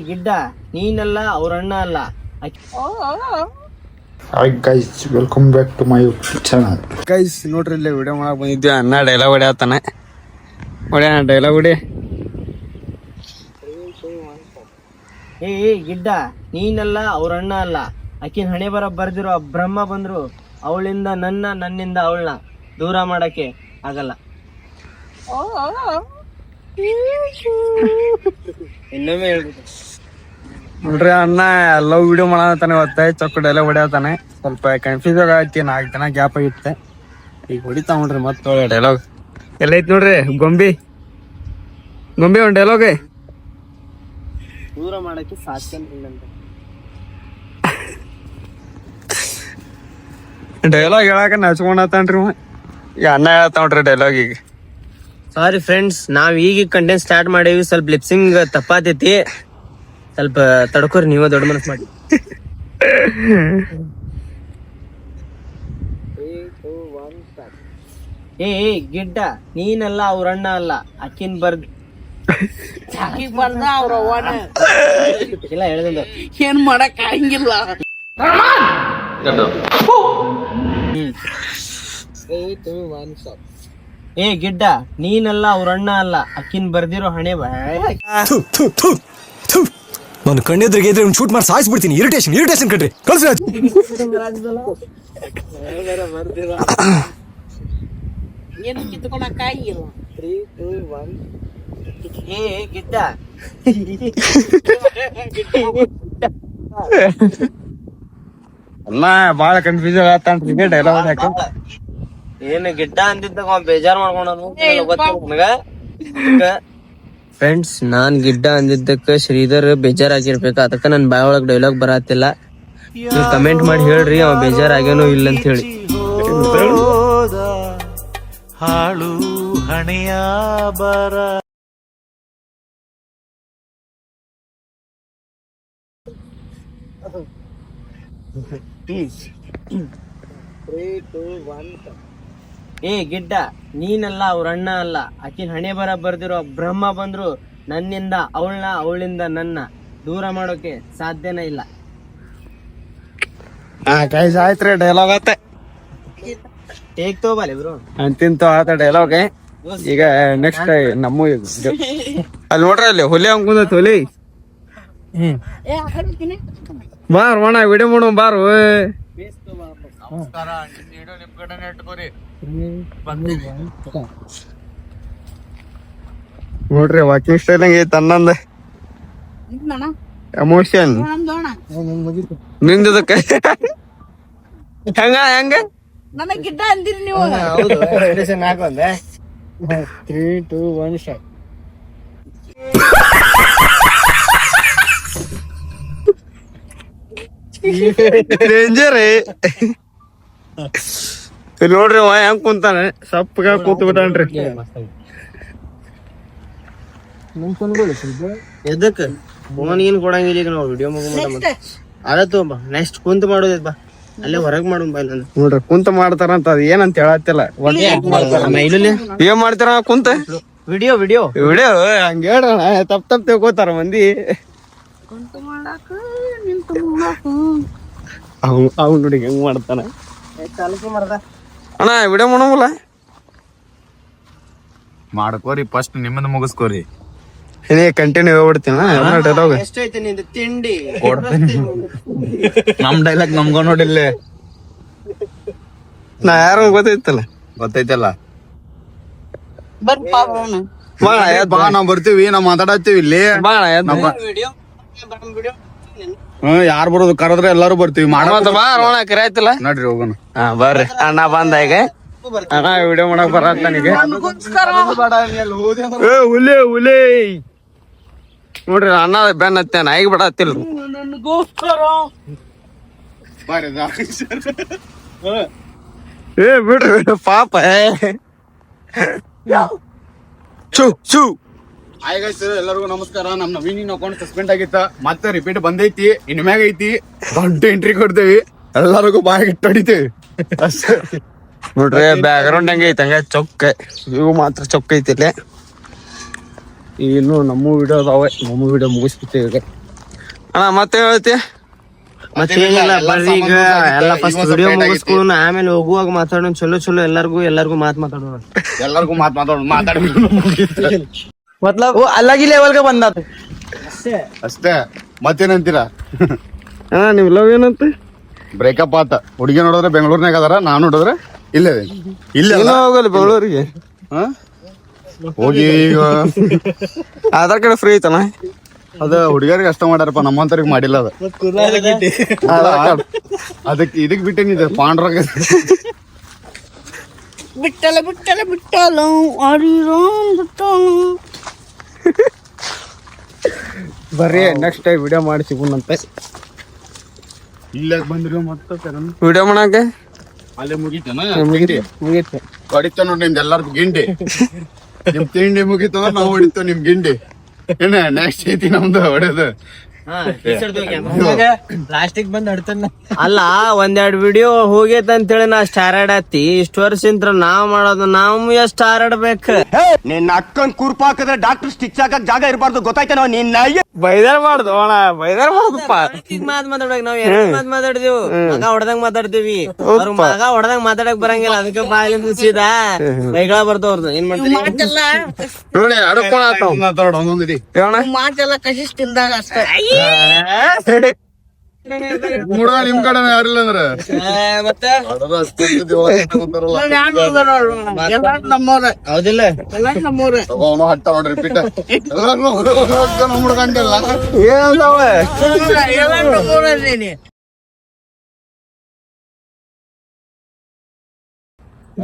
ಗಿಡ್ಡ ನೀನಲ್ಲ ಅವ್ರ ಅಣ್ಣ ಅಲ್ಲ. Hi guys, welcome back to my YouTube channel. Guys ನೋಡ್ರಿ, ಇಲ್ಲಿ ವಿಡಿಯೋ ಮಾಡಕ್ ಬಂದಿದ್ವಿ. ಅಣ್ಣ ಡೈಲಾಗ್ ಹೊಡ್ಯಾತಾನೆ. ಹೊಡ್ಯಾಣ ಡೈಲಾಗ್ ಹೊಡಿ. ಗಿಡ್ಡ ನೀನಲ್ಲ ಅವ್ರ ಅಣ್ಣ ಅಲ್ಲ. ಆಕಿನ ಹಣೆ ಬರ ಬರ್ದಿರೋ ಬ್ರಹ್ಮ ಬಂದ್ರು ಅವಳಿಂದ ನನ್ನಿಂದ ಅವಳನ್ನ ದೂರ ಮಾಡಕ್ಕೆ ಆಗಲ್ಲ. ಇನ್ನೊಮ್ಮೆ ಹೇಳ್ಬೇಕು ನೋಡ್ರಿ, ಅಣ್ಣ ಲವ್ ವಿಡಿಯೋ ಮಾಡತಾನೆ. ಇವತ್ತ ಚೊಕ್ಕ ಡೈಲಾಗ್ ಹೊಡ್ಯಾತಾನೆ. ಸ್ವಲ್ಪ ಕನ್ಫ್ಯೂಸ್ ಆಗೈತಿ. 4 ದಿನ ಗ್ಯಾಪ್ ಆಗಿತ್ತೆ. ಈಗ ಹೊಡಿತಾ ನೋಡ್ರಿ ಮತ್ತೆ ಡೈಲಾಗ್. ಎಲ್ಲ ಐತಿ ನೋಡ್ರಿ. ಗೊಂಬಿ ಒಂದ್ ಡೈಲಾಗ್. ದೂರ ಮಾಡಕ್ಕೆ ಸಾಧ್ಯ ಇಲ್ಲ. ಡೈಲಾಗ್ ಹೇಳಾಕ ನಚ್ಕೊಂಡತಾನ್ರಿ. ಈಗ ಅಣ್ಣ ಹೇಳ್ತಾ ನೋಡ್ರಿ ಡೈಲಾಗ್. ಈಗ ಸಾರಿ ಫ್ರೆಂಡ್ಸ್, ನಾವ್ ಈಗ ಕಂಟೆಂಟ್ ಸ್ಟಾರ್ಟ್ ಮಾಡೀವಿ. ಸ್ವಲ್ಪ ಲಿಪ್ಸಿಂಗ್ ತಪ್ಪಾತೈತಿ, ಸ್ವಲ್ಪ ತಡ್ಕೋರಿ. ನೀವ ದೊಡ್ಡ ಮನಸ್ ಮಾಡಿ. ಗಿಡ್ಡ ನೀನಲ್ಲ ಅವ್ರ ಅಣ್ಣ ಅಲ್ಲ. ಅಕ್ಕಿನ್ ಇಲ್ಲ ಹೇಳಿದ ಏನ್ ಮಾಡಕ್ ಆಗಂಗಿಲ್ಲ. ಗಿಡ್ಡ ನೀನಲ್ಲ ಅವ್ರ ಅಣ್ಣ ಅಲ್ಲ. ಅಕ್ಕಿನ್ ಬರ್ದಿರೋ ಹಣೆ ನಾನು ಕಣ್ಣೆದ್ರಿಗೆ ಇದ್ರೆ ಶೂಟ್ ಮಾಡಿ ಸಾಯಿಸ್ಬಿಡ್ತೀನಿ. ಇರಿಟೇಷನ್ ಕಟ್ರಿ ಕಳ್ಸಿ. ಏನು ಕಿತ್ಕೊಳಕ್ ಆಗಿಲ್ಲ. ಗಿಡ್ಡ ಅಣ್ಣ ಬಾಳ ಕನ್ಫ್ಯೂಸ್ ಆಗತ್ತಾನ್ರಿ. ಡೈಲಾಗ್ ಹಾಕ. ಏನು ಗಿಡ್ಡ ಅಂತಿದ್ದ ಬೇಜಾರ್ ಮಾಡ್ಕೊಂಡನು. ಫ್ರೆಂಡ್ಸ್, ನಾನ್ ಗಿಡ್ಡ ಅಂದಿದ್ದಕ್ಕ ಶ್ರೀಧರ್ ಬೇಜಾರ್ ಆಗಿರ್ಬೇಕು. ಅದಕ್ಕ ನನ್ ಬಾಯ್ ಒಳಗ್ ಡೈಲಾಗ್ ಬರತ್ತಿಲ್ಲ. ನೀವು ಕಮೆಂಟ್ ಮಾಡಿ ಹೇಳ್ರಿ ಅವ ಬೇಜಾರ್ ಆಗ್ಯಾನೋ ಇಲ್ಲ ಅಂತ ಹೇಳಿ. ಹಾಳು ಹಣೆಯ ಬರ. ಗಿಡ್ಡ ನೀನಲ್ಲ ಅವ್ರ ಅಣ್ಣ ಅಲ್ಲ. ಆಕಿನ ಹಣೆ ಬರ ಬರ್ದಿರೋ ಬ್ರಹ್ಮ ಬಂದ್ರು ನನ್ನಿಂದ ಅವಳಿಂದ ನನ್ನ ದೂರ ಮಾಡೋಕೆ ಸಾಧ್ಯನೇ ಇಲ್ಲ. ಗೈಸ್ ಆಯ್ತ್ರಿ, ಡೈಲಾಗ್ ಆತ. Take ತಗೋಬಾಲಿ bro. ಅಂತಿಂತ ಆತ ಡೈಲಾಗ್. ಈಗ ನೆಕ್ಸ್ಟ್ ನಮ್ಮ ಅಲ್ಲಿ ನೋಡ್ರಿ, ಅಲ್ಲಿ ಹುಲಿ ಹಂಗ ಕುಂದೈತಿ. ಹುಲಿ ಬಾರ್ ಅಣ್ಣ ವಿಡಿಯೋ ಮಾಡೋ ಬಾರು. ನೋಡ್ರಿ ವಾಕಿಂಗ್ ಸ್ಟೈಲ್ ಹಂಗೈತಿ. ಅನ್ನಂದ ಎಮೋಷನ್ ನಿಂದದಕ್ಕ ಹೆಂಗ ನನಗ್ ಗಿಡ್ಡ ಅಂದಿರಿ ನೀವು. ಹಾಕೊಂಡೆ 3, 2, 1 ಸ್ಟಾರ್ಟ್. ಡೇಂಜರ್. ನೋಡ್ರಿ ಅವ ಹೆಂಗ್ ಕುಂತಾನೆ. ಸಪ್ಪಗ ಕೂತ್ ಬಿಟ್ಟಾನ್ರಿ. ಎದಕ್ ಫೋನ್ ಏನ್ ಕೊಡಂಗಿಲ್ಲ. ಈಗ ನಾವು ವಿಡಿಯೋ ಅದತ್ತು ನೆಕ್ಸ್ಟ್ ಕುಂತ ಮಾಡೋದ್ ಬಾ. ಅಲ್ಲೇ ಹೊರಗ್ ಮಾಡೋಣ ಬಾ. ನಾನು ನೋಡ್ರಿ ಕುಂತ ಮಾಡ್ತಾರಂತ. ಅದ್ ಏನಂತ ಹೇಳತ್ತಿಲ್ಲ. ಏನ್ ಮಾಡ್ತಾರ ಕುಂತ ವಿಡಿಯೋ ವಿಡಿಯೋ ಹಂಗ ಹೇಳೋಣ. ತಪ್ಪ ತಿಳ್ಕೋತಾರ ಮಂದಿ. ಅವ್ನು ನೋಡಿ ಹೆಂಗ್ ಮಾಡ್ತಾನ. ಅಣ್ಣ ವಿಡಿಯೋ ಮಾಡೋಲ್ಲ. ಮಾಡ್ಕೋರಿ, ಫಸ್ಟ್ ನಿಮ್ಮನ್ನ ಮುಗಿಸ್ಕೋರಿ. ಏನೇ ಕಂಟಿನ್ಯೂ ಹೋಗ್ಬಿಡ್ತೀನಿ. ಡೈಲಾಗ್ ಎಷ್ಟೈತೆ ನಿಂದು ತಿಂಡಿ? ನಮ್ ಡೈಲಾಗ್ ನಮ್ಗೋ ನೋಡಿಲ್ಲ. ನಾ ಯಾರು ಗೊತ್ತೈತಲ್ಲ. ಗೊತ್ತೈತಲ್ಲ. ಬಾ ನಾವ್ ಬರ್ತೀವಿ, ನಾವ್ ಮಾತಾಡತ್ತೀವಿ ಇಲ್ಲಿ. ಯಾರು ಬರೋದು ಕರೆದ್ರೆ ಎಲ್ಲಾರು ಬರ್ತೀವಿ. ಕರಿಯಾತಿಲ್ಲ ನೋಡ್ರಿ ಹೋಗೋಣ. ಬರ್ರಿ. ಅಣ್ಣ ಬಂದ ಈಗ. ಅಣ್ಣ ವಿಡಿಯೋ ಮಾಡಕ್ ಬರತ್ತ ನನಗೆ. ಹುಲಿ ನೋಡ್ರಿ, ಅಣ್ಣ ಬೆನ್ ಹತ್ತ ನಾಯಿಗೆ ಬಿಡತ್ತಿಲ್ಲ. ಬಿಡ್ರಿ ಪಾಪ. ಎಲ್ಲರಿಗೂ ನಮಸ್ಕಾರ. ನಮ್ ನವೀನ್ ಅಕೌಂಟ್ ಸಸ್ಪೆಂಡ್ ಆಗಿತ್ತ, ಮತ್ತೆ ರಿಪೀಟ್ ಬಂದೈತಿ. ಇನ್ಮ್ಯಾಗ ಐತಿ. ದೊಡ್ಡ ಎಂಟ್ರಿ ಕೊಡ್ತೇವಿ. ಎಲ್ಲರಿಗೂ ಬಾಯಿಗೆ ಇಟ್ಟು ಹೊಡಿತೇವಿ ಅಷ್ಟೇ. ನೋಡ್ರಿ ಬ್ಯಾಕ್ ಗ್ರೌಂಡ್ ಹೆಂಗ ಐತಿ ಹಂಗ ಚೊಕ್ಕ. ಇವು ಮಾತ್ರ ಚೊಕ್ಕ ಐತಿ. ಇನ್ನು ನಮ್ಮ ವಿಡಿಯೋ ಅದಾವೆ, ನಮ್ಮ ವಿಡಿಯೋ ಮುಗಿಸ್ಬಿಡ್ತೇವೆ ಈಗ. ಅಣ್ಣ ಮತ್ತೆ ಹೇಳ್ತಿ? ಮತ್ತೇನಿಲ್ಲ ಬರ್ರಿ ಈಗ ಎಲ್ಲ ಫಸ್ಟ್ ವಿಡಿಯೋ ಮುಗಿಸ್ಕೊಂಡು ಆಮೇಲೆ ಹೋಗುವಾಗ ಮಾತಾಡೋಣ. ಚಲೋ ಎಲ್ಲಾರ್ಗು ಮಾತಾಡೋಣ. ಎಲ್ಲರಿಗೂ ಮಾತಾಡ ಮತ್ಲಬ್ ಅಲ್ಲಾಗಿ ಲೆವೆಲ್ಗೆ ಬಂದಾತ ಅಷ್ಟೇ. ಮತ್ತೇನಂತೀರಾ? ಅಣ್ಣ ನಿಮ್ ಲವ್ ಏನಂತ? ಬ್ರೇಕಪ್ ಆತ. ಹುಡುಗಿ ನೋಡಿದ್ರೆ ಬೆಂಗಳೂರ್ನಾಗ ಅದಾರ, ನಾನ್ ನೋಡಿದ್ರೆ ಇಲ್ಲೇ ಇಲ್ಲ ಹೋಗಲ್ಲ ಬೆಂಗಳೂರಿಗೆ. ಹೋಗಿ ಈಗ ಆಧಾರ್ ಕಾರ್ಡ್ ಫ್ರೀ ಐತಣ್ಣ. ಅದ ಹುಡುಗಿಯರಿಗೆ ಅಷ್ಟ ಮಾಡ್ಯಾರಪ್ಪ, ನಮ್ಮಂತರಿಗೆ ಮಾಡಿಲ್ಲ ಅದ. ಅದಕ್ಕೆ ಇದಕ್ ಬಿಟ್ಟೇನಿದೆ ಪಾಂಡ್ರಾಗ. ಬಿಟ್ಟಲ್ಲ ಬರ್ರಿ ನೆಕ್ಸ್ಟ್ ವಿಡಿಯೋ ಮಾಡಿ ಸಿಗುಣಂತೆ. ಇಲ್ಲ ಬಂದ್ರಿ ಮತ್ತೆ ವಿಡಿಯೋ ಮಾಡಕ್ಕೆ ಅಲ್ಲೇ ಮುಗಿತೇನ? ಮುಗೀತು. ಹೊಡಿತ ನೋಡ್ರಿ ನಿಮ್ದು ಎಲ್ಲಾರ್ಗು ಗಿಂಡಿ. ನಿಮ್ ತಿಂಡಿ ಮುಗಿತಂದ್ರ ನಾವ್ ಹೊಡಿತೇವ್ ನಿಮ್ ಗಿಂಡಿ. ಏನ ನೆಕ್ಸ್ಟ್ ಐತಿ ನಮ್ದು ಹೊಡೆದು. ಪ್ಲಾಸ್ಟಿಕ್ ಬಂದ್ ಅಡ್ತಾನ ಅಲ್ಲ. ಒಂದೆರಡು ವಿಡಿಯೋ ಹೋಗೈತೆ ಅಂತೇಳಿ ನಾ ಸ್ಟಾರ್ ಆಡತ್ತಿ. ಇಷ್ಟು ವರ್ಷ ಇಂತ್ರ ನಾವ್ ಮಾಡೋದು, ನಾವು ಎಷ್ಟು ಸ್ಟಾರ್ ಆಡ್ಬೇಕು? ನಿನ್ನ ಅಕ್ಕನ್ ಕುರ್ಪ ಹಾಕಿದ್ರೆ ಡಾಕ್ಟರ್ ಸ್ಟಿಚ್ ಹಾಕಕ್ ಜಾಗ ಇರಬಾರ್ದು, ಗೊತ್ತಾಯ್ತೇನೋ? ನಿನ್ನ ಬೈದಾರ ಮಾಡ್ದು ಅಣ್ಣ, ಬೈದಾರ ಮಾಡ್ದಪ್ಪ. ಮಾತ್ ಮಾತಾಡಕ್ ನಾವ್ ಎರಡು ಮಾತ್ ಮಾತಾಡ್ತೀವಿ. ಮಗ ಹೊಡೆದಂಗ್ ಮಾತಾಡ್ತೀವಿ. ಅವ್ರ ಮಗ ಹೊಡೆದಂಗ್ ಮಾತಾಡಕ್ ಬರಂಗಿಲ್ಲ, ಅದಕ್ಕೆ ಬಾಯಿಗೆ ಮುಗಿಸಿದ ಬೈಗಳ ಬರ್ತಾವ್ರದ್ದು. ಏನ್ ಮಾಡ್ತೀವಿ? ನೋಡಿ ಅಡಕೋಣ ಒಂದೊಂದಿದೆ ಮಾತೆಲ್ಲ ಕಸಿಸ್ತಿಲ್ದಾಗ ಅಷ್ಟೇ. ಹುಡುಗ ನಿಮ್ ಕಡೆ ಯಾರಿಲ್ಲ ಅಂದ್ರ ಮತ್ತೆ ಎಲ್ಲಾರು ನಮ್ಮವ್ರೆ, ಹೌದಿಲ್ಲ? ಎಲ್ಲಾರು ನಮ್ಮವ್ರೆ. ಹಟ್ಟ ನೋಡ್ರಿ ರಿಪೀಟ್. ಎಲ್ಲಾರು ನಮ್ ಹುಡುಗ ಅಂತೆಲ್ಲ ಎಲ್ಲಾರು ನಮ್ಮವ್ರೆ.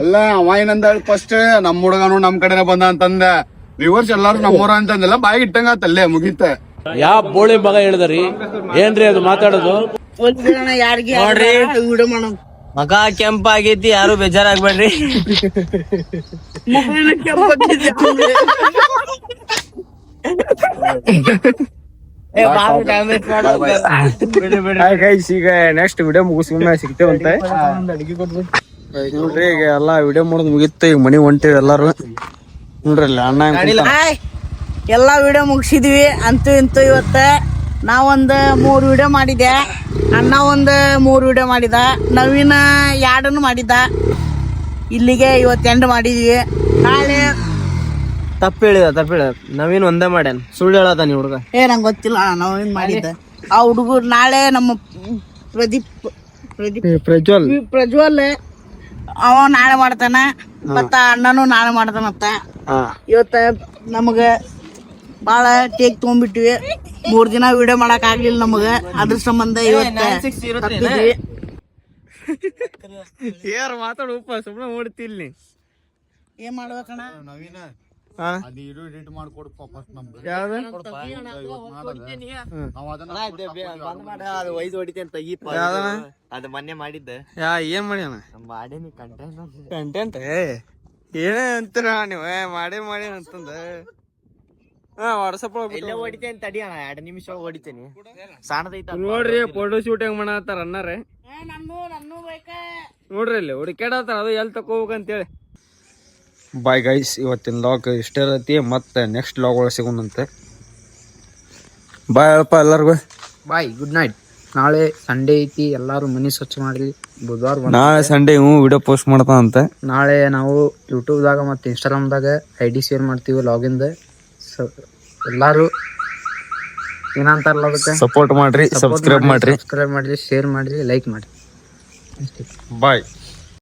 ಅಲ್ಲ ಅವ ಏನಂದ ಫಸ್ಟ್ ನಮ್ ಹುಡುಗನು ನಮ್ ಕಡೆನೆ ಬಂದ ಅಂತಂದ. ರಿವರ್ಸ್ ಎಲ್ಲಾರು ನಮ್ಮೂರ ಅಂತಂದೆಲ್ಲ ಬಾಯಿಗೆ ಇಟ್ಟಂಗ ಆತಲ್ಲೇ ಮುಗೀತ. ಯಾವ ಬೋಳಿ ಮಗ ಹೇಳಿದ್ರಿ? ಏನ್ರಿ ಅದು ಮಾತಾಡೋದು? ಯಾರಿಗೆ ವಿಡಿಯೋ ಮಾಡೋಣ. ಮಗ ಕೆಂಪ ಆಗೈತಿ, ಯಾರು ಬೇಜಾರಾಗ್ಬೇಡ್ರಿ. ಈಗ ನೆಕ್ಸ್ಟ್ ವಿಡಿಯೋ ಮುಗಿಸ್ಕೊಂಡ ಸಿಗ್ತೇವಂತೆ ನೋಡ್ರಿ. ಈಗ ಎಲ್ಲಾ ವಿಡಿಯೋ ಮಾಡೋದು ಮುಗಿತ್ತು. ಈಗ ಮನಿ ಹೊಂಟೇವಿ ಎಲ್ಲಾರು. ನೋಡ್ರಿ ಅಲ್ಲಿ ಅಣ್ಣ ಎಲ್ಲಾ ವಿಡಿಯೋ ಮುಗಿಸಿದ್ವಿ ಅಂತೂ ಇಂತೂ. ಇವತ್ತ ನಾವೊಂದ್ 3 ವಿಡಿಯೋ ಮಾಡಿದೆ, ಅಣ್ಣ ಒಂದ್ 3 ವಿಡಿಯೋ ಮಾಡಿದ, ನವೀನ 2 ಮಾಡಿದ. ಇಲ್ಲಿಗೆ ಇವತ್ತು ಎಂಡ್ ಮಾಡಿದ್ವಿ. ನಾಳೆ ತಪ್ಪ ಹೇಳಿದ ನವೀನ್ ಒಂದೇ ಮಾಡ್ಯಾನ, ಸುಳ್ಳು ಹೇಳತಾನ ಹುಡುಗ. ನಂಗೆ ಗೊತ್ತಿಲ್ಲ ನವೀನ್ ಮಾಡಿದ್ದ. ಆ ಹುಡುಗರು ನಾಳೆ ನಮ್ಮ ಪ್ರಜ್ವಲ್ ಅವ ನಾಳೆ ಮಾಡ್ತಾನ, ಮತ್ತ ಅಣ್ಣನು ನಾಳೆ ಮಾಡ್ತಾನತ್ತ. ಇವತ್ತ ನಮಗ ಬಾಳ ಟೇಕ್ ತಗೊಂಡ್ಬಿಟ್ವಿ. 3 ದಿನ ವಿಡಿಯೋ ಮಾಡಕ್ ಆಗ್ಲಿಲ್ಲ ನಮಗ, ಅದ್ರ ಸಂಬಂಧ ಇವತ್ತ ಯಾರು ಮಾತಾಡುಪ್ಪ, ಸುಮ್ಮನೆ ಓಡ್ತಿಲ್ಲಿ. ಏನ್ ಮಾಡ್ಬೇಕಣ್ಣ? ನವೀನ ಅದು ಎಡಿಟ್ ಮಾಡ್ಕೊಡಪ್ಪ ಫಸ್ಟ್ ನಮ್ಗೆ. ಅದು ಮೊನ್ನೆ ಮಾಡಿದ್ದೆ. ಏನ್ ಮಾಡ್ಯಾನ? ಮಾಡೇನಿ ಕಂಟೆಂಟ್ ಏನೇ ಅಂತೀರ ನೀವು? ಮಾಡಿ ಅಂತಂದ ವಾಟ್ಸಪ್ ಇಲ್ಲೇ ಹೊಡಿತೇನೆ ತಡಿ ಅಣ್ಣ, 2 ನಿಮಿಷ ಹೊಡಿತೇನಿ. ಸಣ್ಣದೈತ ನೋಡ್ರಿ. ಫೋಟೋ ಶೂಟ್ ಹೆಂಗ್ ಮಾಡತ್ತಾರ ಅಣ್ಣಾರೆ ನೋಡ್ರಿ. ಇಲ್ಲಿ ಹುಡುಕ್ಯಾಡತ್ತಾರ, ಅದು ಎಲ್ಲಿ ತಕೋಬೇಕಂತೇಳಿ. ಬಾಯ್ ಗೈಸ್, ಇವತ್ತಿನ ಲಾಗ್ ಇಷ್ಟ ಇರತಿ. ಮತ್ತೆ ನೆಕ್ಸ್ಟ್ ಲಾಗ್ ಒಳಗೆ ಸಿಗೋಣಂತೆ. ಬಾಯ್ ಹೇಳಪ್ಪ ಎಲ್ಲರಿಗೂ. ಬಾಯ್, ಗುಡ್ ನೈಟ್. ನಾಳೆ ಸಂಡೇ ಐತಿ, ಎಲ್ಲಾರು ಮನಿ ಸ್ವಚ್ಛ ಮಾಡ್ರಿ. ಬುಧವಾರ ನಾಳೆ ಸಂಡೇ ವಿಡಿಯೋ ಪೋಸ್ಟ್ ಮಾಡ್ತಾನಂತೆ. ನಾಳೆ ನಾವು ಯೂಟ್ಯೂಬ್ದಾಗ ಮತ್ತು ಇನ್ಸ್ಟಾಗ್ರಾಮ್ದಾಗ ID ಶೇರ್ ಮಾಡ್ತೀವಿ ಲಾಗಿಂದ. ಎಲ್ಲಾರು ಏನಂತಾರಲ್ಲ ಅದಕ್ಕೆ ಸಪೋರ್ಟ್ ಮಾಡ್ರಿ, ಸಬ್ಸ್ಕ್ರೈಬ್ ಮಾಡ್ರಿ, ಶೇರ್ ಮಾಡ್ರಿ, ಲೈಕ್ ಮಾಡ್ರಿ. ಬಾಯ್.